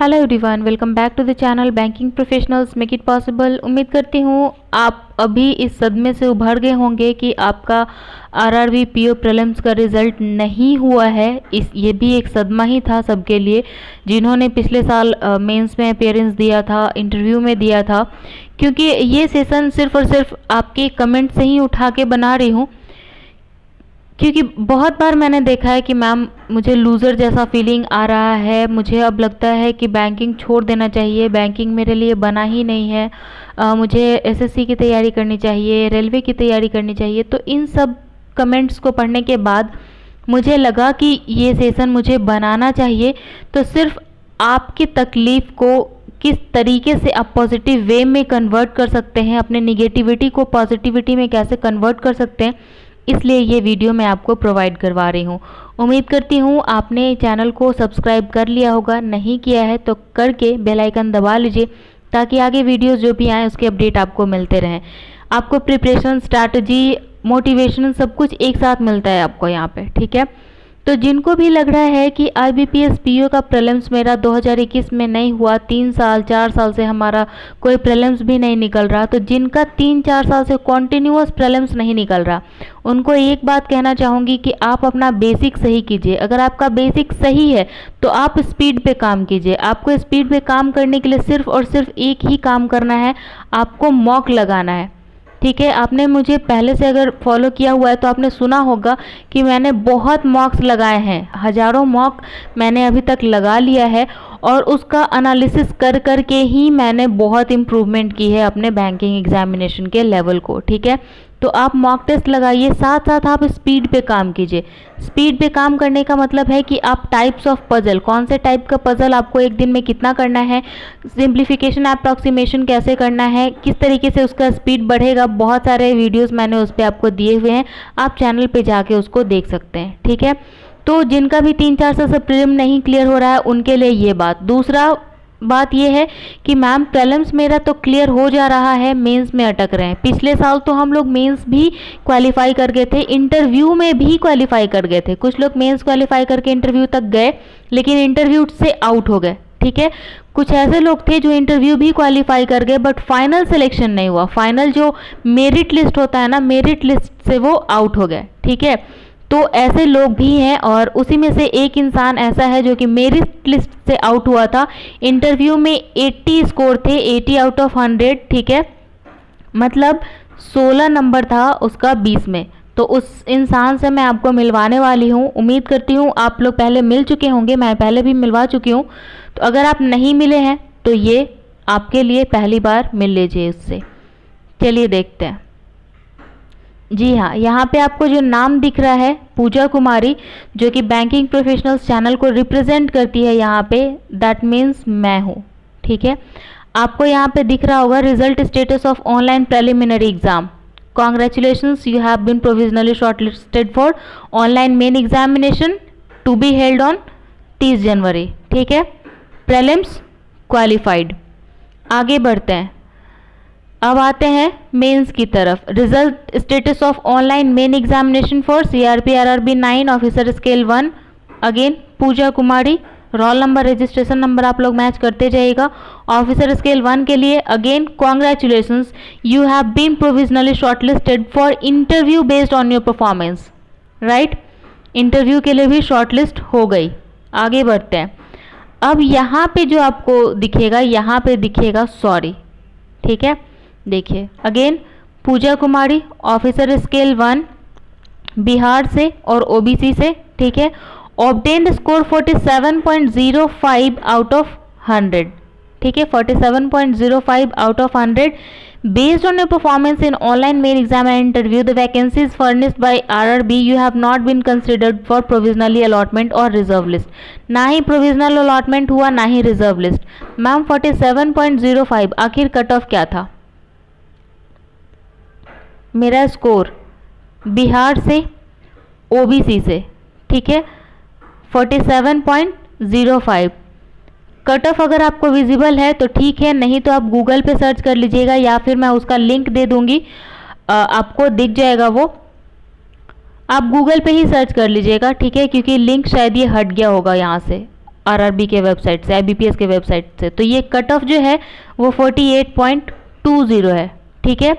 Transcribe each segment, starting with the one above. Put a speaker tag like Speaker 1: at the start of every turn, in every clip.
Speaker 1: Hello everyone, welcome back to the channel banking professionals make it possible. उम्मीद करती हूँ आप अभी इस सदमे से उभर गए होंगे कि आपका आरआरबी पीओ प्रीलिम्स का रिज़ल्ट नहीं हुआ है। ये भी एक सदमा ही था सबके लिए जिन्होंने पिछले साल मेंस में अपीयरेंस दिया था, इंटरव्यू में दिया था। क्योंकि ये सेशन सिर्फ और सिर्फ आपके कमेंट से ही उठा के बना रही हूँ, क्योंकि बहुत बार मैंने देखा है कि मैम मुझे लूज़र जैसा फीलिंग आ रहा है, मुझे अब लगता है कि बैंकिंग छोड़ देना चाहिए, बैंकिंग मेरे लिए बना ही नहीं है, मुझे एसएससी की तैयारी करनी चाहिए, रेलवे की तैयारी करनी चाहिए। तो इन सब कमेंट्स को पढ़ने के बाद मुझे लगा कि ये सेशन मुझे बनाना चाहिए। तो सिर्फ आपकी तकलीफ़ को किस तरीके से आप पॉजिटिव वे में कन्वर्ट कर सकते हैं, अपने निगेटिविटी को पॉजिटिविटी में कैसे कन्वर्ट कर सकते हैं, इसलिए ये वीडियो मैं आपको प्रोवाइड करवा रही हूँ। उम्मीद करती हूँ आपने चैनल को सब्सक्राइब कर लिया होगा, नहीं किया है तो करके बेल आइकन दबा लीजिए ताकि आगे वीडियोस जो भी आए उसके अपडेट आपको मिलते रहें। आपको प्रिपरेशन, स्ट्रैटेजी, मोटिवेशन सब कुछ एक साथ मिलता है आपको यहाँ पे, ठीक है। तो जिनको भी लग रहा है कि आईबीपीएस पीओ का प्रीलिम्स मेरा 2021 में नहीं हुआ, 3-4 साल से हमारा कोई प्रीलिम्स भी नहीं निकल रहा, तो जिनका 3-4 साल से कॉन्टिन्यूअस प्रीलिम्स नहीं निकल रहा, उनको एक बात कहना चाहूँगी कि आप अपना बेसिक सही कीजिए। अगर आपका बेसिक सही है तो आप स्पीड पे काम कीजिए। आपको स्पीड पे काम करने के लिए सिर्फ और सिर्फ एक ही काम करना है, आपको मॉक लगाना है, ठीक है। आपने मुझे पहले से अगर फॉलो किया हुआ है तो आपने सुना होगा कि मैंने बहुत मॉक्स लगाए हैं, हज़ारों मॉक मैंने अभी तक लगा लिया है और उसका एनालिसिस कर कर के ही मैंने बहुत इम्प्रूवमेंट की है अपने बैंकिंग एग्जामिनेशन के लेवल को, ठीक है। तो आप मॉक टेस्ट लगाइए, साथ साथ आप स्पीड पे काम कीजिए। स्पीड पे काम करने का मतलब है कि आप टाइप्स ऑफ पजल, कौन से टाइप का पजल आपको एक दिन में कितना करना है, सिंप्लीफिकेशन अप्रॉक्सीमेशन कैसे करना है, किस तरीके से उसका स्पीड बढ़ेगा, बहुत सारे वीडियोस मैंने उस पर आपको दिए हुए हैं, आप चैनल पे जाके उसको देख सकते हैं, ठीक है। तो जिनका भी 3-4 साल से प्रीलिम नहीं क्लियर हो रहा है उनके लिए ये बात। दूसरा बात यह है कि मैम प्रीलिम्स मेरा तो क्लियर हो जा रहा है, मेंस में अटक रहे हैं। पिछले साल तो हम लोग मेंस भी क्वालिफाई कर गए थे, इंटरव्यू में भी क्वालिफाई कर गए थे। कुछ लोग मेंस क्वालिफाई करके इंटरव्यू तक गए लेकिन इंटरव्यू से आउट हो गए, ठीक है। कुछ ऐसे लोग थे जो इंटरव्यू भी क्वालिफाई कर गए बट फाइनल सिलेक्शन नहीं हुआ, फाइनल जो मेरिट लिस्ट होता है ना, मेरिट लिस्ट से वो आउट हो गए, ठीक है। तो ऐसे लोग भी हैं और उसी में से एक इंसान ऐसा है जो कि मेरिट लिस्ट से आउट हुआ था। इंटरव्यू में 80 स्कोर थे, 80 आउट ऑफ 100, ठीक है। मतलब 16 नंबर था उसका 20 में। तो उस इंसान से मैं आपको मिलवाने वाली हूँ। उम्मीद करती हूँ आप लोग पहले मिल चुके होंगे, मैं पहले भी मिलवा चुकी हूँ। तो अगर आप नहीं मिले हैं तो ये आपके लिए पहली बार मिल लीजिए उससे। चलिए देखते हैं। जी हाँ, यहाँ पे आपको जो नाम दिख रहा है पूजा कुमारी, जो कि बैंकिंग प्रोफेशनल्स चैनल को रिप्रेजेंट करती है यहाँ पे, दैट मीन्स मैं हूँ, ठीक है। आपको यहाँ पे दिख रहा होगा result status of online preliminary exam. Congratulations, you have been provisionally shortlisted for online main examination to be held on 30 January, ठीक है। Prelims qualified. आगे बढ़ते हैं, अब आते हैं मेंस की तरफ। Result status of online main examination for CRP RRB 9 officer scale 1, again Pooja Kumari. Roll number, registration number आप लोग मैच करते जाइएगा। ऑफिसर स्केल 1 के लिए again congratulations, you have been provisionally shortlisted for interview based on your performance, right. Interview के लिए भी shortlist हो गई। आगे बढ़ते हैं। अब यहाँ पे जो आपको दिखेगा, यहाँ पे दिखेगा सॉरी, ठीक है। देखिए अगेन पूजा कुमारी, ऑफिसर स्केल 1, बिहार से और ओबीसी से, ठीक है। ऑब्टेन्ड स्कोर 47.05 आउट ऑफ 100, ठीक है। 47.05 out of 100 based on your performance in online main exam and interview, the vacancies furnished by RRB, you have not been considered for provisionally allotment और reserve list. ना ही provisional allotment हुआ ना ही reserve list. Ma'am 47.05 आखिर cut off क्या था? मेरा score Bihar से, ओबीसी से, ठीक है, 47.05। कट ऑफ अगर आपको विजिबल है तो ठीक है, नहीं तो आप गूगल पे सर्च कर लीजिएगा या फिर मैं उसका लिंक दे दूंगी, आपको दिख जाएगा वो। आप गूगल पे ही सर्च कर लीजिएगा, ठीक है, क्योंकि लिंक शायद ये हट गया होगा यहाँ से। आरआरबी के वेबसाइट से, आईबीपीएस के वेबसाइट से। तो ये कट ऑफ जो है वो 48.20 है, ठीक है।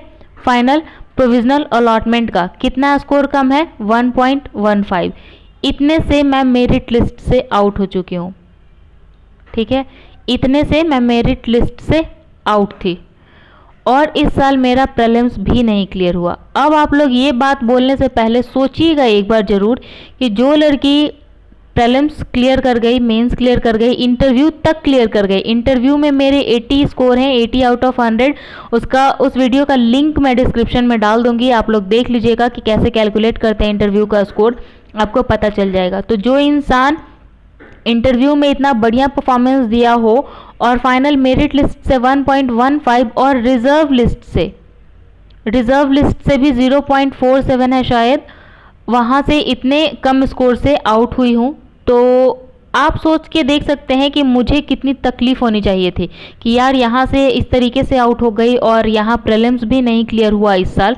Speaker 1: फाइनल प्रोविजनल अलॉटमेंट का कितना स्कोर कम है, 1.15। इतने से मैं मेरिट लिस्ट से आउट हो चुकी हूँ, ठीक है। इतने से मैं मेरिट लिस्ट से आउट थी और इस साल मेरा प्रीलिम्स भी नहीं क्लियर हुआ। अब आप लोग ये बात बोलने से पहले सोचिएगा एक बार ज़रूर कि जो लड़की प्रीलिम्स क्लियर कर गई, मेंस क्लियर कर गई, इंटरव्यू तक क्लियर कर गई, इंटरव्यू में मेरे 80 स्कोर हैं, 80 आउट ऑफ 100। उस वीडियो का लिंक मैं डिस्क्रिप्शन में डाल दूंगी, आप लोग देख लीजिएगा कि कैसे कैलकुलेट करते हैं इंटरव्यू का स्कोर, आपको पता चल जाएगा। तो जो इंसान इंटरव्यू में इतना बढ़िया परफॉर्मेंस दिया हो और फाइनल मेरिट लिस्ट से 1.15 और रिजर्व लिस्ट से भी 0.47 है शायद, वहाँ से इतने कम स्कोर से आउट हुई हूँ। तो आप सोच के देख सकते हैं कि मुझे कितनी तकलीफ़ होनी चाहिए थी कि यार यहाँ से इस तरीके से आउट हो गई और यहाँ प्रीलिम्स भी नहीं क्लियर हुआ इस साल।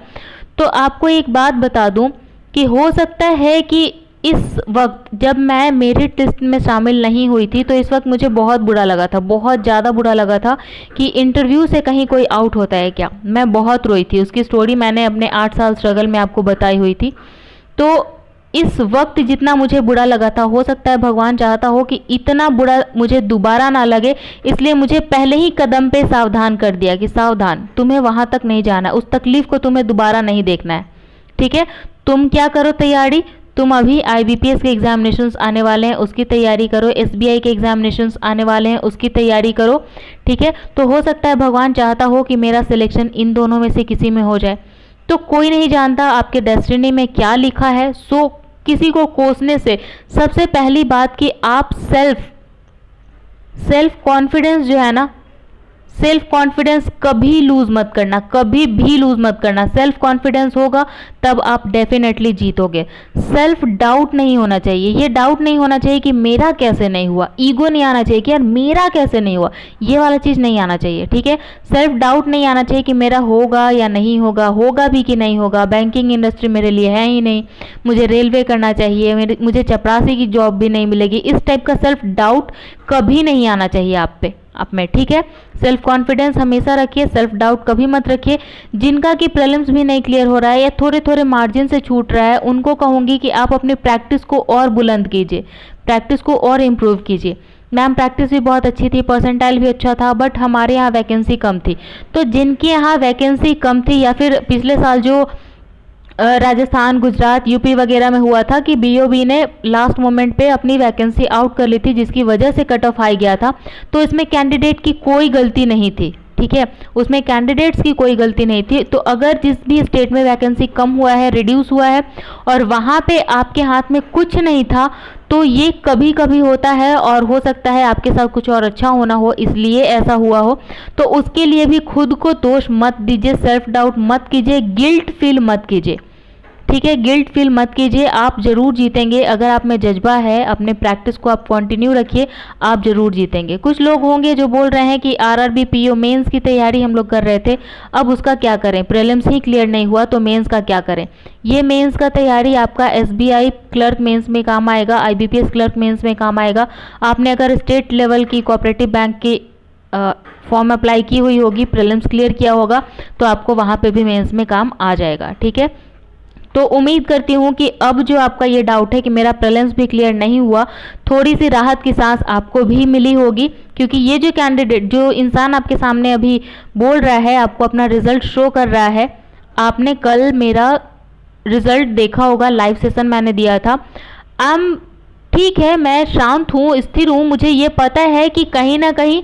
Speaker 1: तो आपको एक बात बता दूँ कि हो सकता है कि इस वक्त जब मैं मेरिट लिस्ट में शामिल नहीं हुई थी तो इस वक्त मुझे बहुत बुरा लगा था, बहुत ज़्यादा बुरा लगा था कि इंटरव्यू से कहीं कोई आउट होता है क्या। मैं बहुत रोई थी, उसकी स्टोरी मैंने अपने 8 साल स्ट्रगल में आपको बताई हुई थी। तो इस वक्त जितना मुझे बुरा लगा था, हो सकता है भगवान चाहता हो कि इतना बुरा मुझे दोबारा ना लगे, इसलिए मुझे पहले ही कदम पे सावधान कर दिया कि सावधान, तुम्हें वहाँ तक नहीं जाना, उस तकलीफ़ को तुम्हें दोबारा नहीं देखना है, ठीक है। तुम क्या करो तैयारी, तुम अभी आईबीपीएस के एग्जामिनेशंस आने वाले हैं उसकी तैयारी करो, एसबीआई के एग्जामिनेशंस आने वाले हैं उसकी तैयारी करो, ठीक है। तो हो सकता है भगवान चाहता हो कि मेरा सिलेक्शन इन दोनों में से किसी में हो जाए। तो कोई नहीं जानता आपके डेस्टिनी में क्या लिखा है। सो किसी को कोसने से सबसे पहली बात कि आप सेल्फ कॉन्फिडेंस जो है ना, सेल्फ कॉन्फिडेंस कभी लूज मत करना, कभी भी लूज मत करना। सेल्फ कॉन्फिडेंस होगा तब आप डेफिनेटली जीतोगे। सेल्फ डाउट नहीं होना चाहिए, ये डाउट नहीं होना चाहिए कि मेरा कैसे नहीं हुआ, ईगो नहीं आना चाहिए कि यार मेरा कैसे नहीं हुआ, ये वाला चीज़ नहीं आना चाहिए, ठीक है। सेल्फ डाउट नहीं आना चाहिए कि मेरा होगा या नहीं होगा, होगा भी कि नहीं होगा, बैंकिंग इंडस्ट्री मेरे लिए है ही नहीं, मुझे रेलवे करना चाहिए, मुझे चपरासी की जॉब भी नहीं मिलेगी। इस टाइप का सेल्फ डाउट कभी नहीं आना चाहिए आप में, ठीक है। सेल्फ कॉन्फिडेंस हमेशा रखिए, सेल्फ डाउट कभी मत रखिए। जिनका कि प्रीलिम्स भी नहीं क्लियर हो रहा है या थोड़े थोड़े मार्जिन से छूट रहा है, उनको कहूँगी कि आप अपनी प्रैक्टिस को और बुलंद कीजिए, प्रैक्टिस को और इम्प्रूव कीजिए। मैम प्रैक्टिस भी बहुत अच्छी थी, परसेंटाइल भी अच्छा था, बट हमारे यहाँ वैकेंसी कम थी। तो जिनके यहाँ वैकेंसी कम थी या फिर पिछले साल जो राजस्थान, गुजरात, यूपी वगैरह में हुआ था कि बीओबी ने लास्ट मोमेंट पे अपनी वैकेंसी आउट कर ली थी जिसकी वजह से कट ऑफ हाई गया था, तो इसमें कैंडिडेट की कोई गलती नहीं थी, ठीक है। उसमें कैंडिडेट्स की कोई गलती नहीं थी। तो अगर जिस भी स्टेट में वैकेंसी कम हुआ है, रिड्यूस हुआ है और वहाँ पे आपके हाथ में कुछ नहीं था, तो ये कभी कभी होता है और हो सकता है आपके साथ कुछ और अच्छा होना हो इसलिए ऐसा हुआ हो। तो उसके लिए भी खुद को दोष मत दीजिए, सेल्फ डाउट मत कीजिए, गिल्ट फील मत कीजिए, ठीक है। गिल्ट फील मत कीजिए, आप ज़रूर जीतेंगे। अगर आप में जज्बा है, अपने प्रैक्टिस को आप कंटिन्यू रखिए, आप ज़रूर जीतेंगे। कुछ लोग होंगे जो बोल रहे हैं कि आरआरबी पीओ मेंस की तैयारी हम लोग कर रहे थे, अब उसका क्या करें, प्रीलिम्स ही क्लियर नहीं हुआ तो मेंस का क्या करें। ये मेंस का तैयारी आपका एसबीआई क्लर्क मेंस में काम आएगा, आईबीपीएस क्लर्क मेंस में काम आएगा। आपने अगर स्टेट लेवल की कोऑपरेटिव बैंक की फॉर्म अप्लाई की हुई होगी, प्रीलिम्स क्लियर किया होगा, तो आपको वहाँ पे भी मेंस में काम आ जाएगा, ठीक है। तो उम्मीद करती हूँ कि अब जो आपका ये डाउट है कि मेरा प्रीलिम्स भी क्लियर नहीं हुआ, थोड़ी सी राहत की सांस आपको भी मिली होगी, क्योंकि ये जो कैंडिडेट, जो इंसान आपके सामने अभी बोल रहा है, आपको अपना रिजल्ट शो कर रहा है, आपने कल मेरा रिजल्ट देखा होगा, लाइव सेशन मैंने दिया था। ठीक है, मैं शांत हूँ, स्थिर हूँ, मुझे ये पता है कि कहीं ना कहीं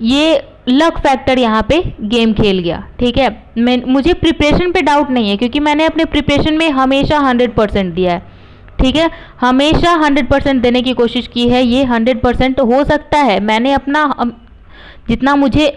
Speaker 1: ये लक फैक्टर यहाँ पे गेम खेल गया, ठीक है। मुझे प्रिपरेशन पे डाउट नहीं है क्योंकि मैंने अपने प्रिपरेशन में हमेशा 100% दिया है, ठीक है। हमेशा 100% देने की कोशिश की है। ये 100% हो सकता है, मैंने अपना जितना मुझे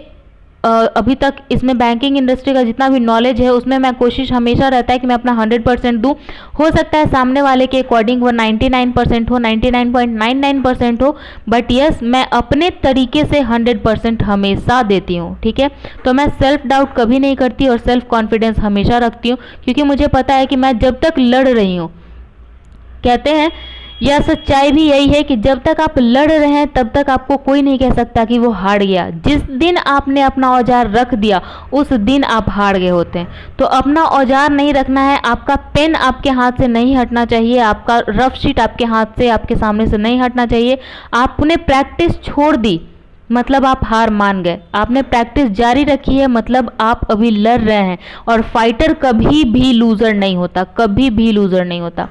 Speaker 1: अभी तक इसमें बैंकिंग इंडस्ट्री का जितना भी नॉलेज है उसमें मैं कोशिश हमेशा रहता है कि मैं अपना 100% दूं। हो सकता है सामने वाले के अकॉर्डिंग वो 99% हो, 99.99% हो, बट यस मैं अपने तरीके से 100% हमेशा देती हूँ, ठीक है। तो मैं सेल्फ डाउट कभी नहीं करती और सेल्फ कॉन्फिडेंस हमेशा रखती हूँ, क्योंकि मुझे पता है कि मैं जब तक लड़ रही हूँ, कहते हैं या सच्चाई भी यही है कि जब तक आप लड़ रहे हैं तब तक आपको कोई नहीं कह सकता कि वो हार गया। जिस दिन आपने अपना औजार रख दिया उस दिन आप हार गए होते हैं। तो अपना औजार नहीं रखना है, आपका पेन आपके हाथ से नहीं हटना चाहिए, आपका रफ शीट आपके हाथ से, आपके सामने से नहीं हटना चाहिए। आपने प्रैक्टिस छोड़ दी मतलब आप हार मान गए, आपने प्रैक्टिस जारी रखी है मतलब आप अभी लड़ रहे हैं। और फाइटर कभी भी लूज़र नहीं होता, कभी भी लूज़र नहीं होता।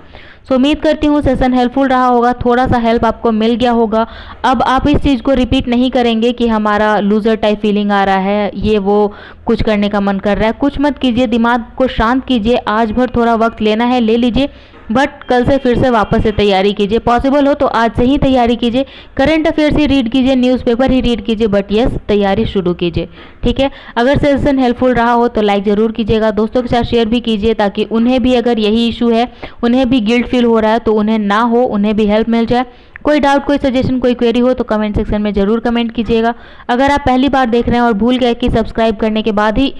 Speaker 1: सो उम्मीद करती हूँ सेशन हेल्पफुल रहा होगा, थोड़ा सा हेल्प आपको मिल गया होगा। अब आप इस चीज़ को रिपीट नहीं करेंगे कि हमारा लूज़र टाइप फीलिंग आ रहा है, ये वो कुछ करने का मन कर रहा है। कुछ मत कीजिए, दिमाग को शांत कीजिए, आज भर थोड़ा वक्त लेना है ले लीजिए, बट कल से फिर से वापस से तैयारी कीजिए। पॉसिबल हो तो आज से ही तैयारी कीजिए, करंट अफेयर्स ही रीड कीजिए, न्यूज़पेपर ही रीड कीजिए, बट यस तैयारी शुरू कीजिए। ठीक है, अगर सेशन हेल्पफुल रहा हो तो लाइक ज़रूर कीजिएगा, दोस्तों के साथ शेयर भी कीजिए ताकि उन्हें भी अगर यही इशू है, उन्हें भी गिल्ट फील हो रहा है तो उन्हें ना हो, उन्हें भी हेल्प मिल जाए। कोई डाउट, कोई सजेशन, कोई क्वेरी हो तो कमेंट सेक्शन में ज़रूर कमेंट कीजिएगा। अगर आप पहली बार देख रहे हैं और भूल गए कि सब्सक्राइब करने के बाद ही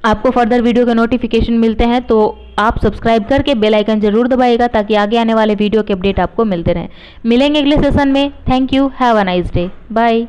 Speaker 1: आपको फर्दर वीडियो के नोटिफिकेशन मिलते हैं तो आप सब्सक्राइब करके बेल आइकन जरूर दबाइएगा ताकि आगे आने वाले वीडियो के अपडेट आपको मिलते रहें। मिलेंगे अगले सेशन में। Thank you, have a nice day, bye.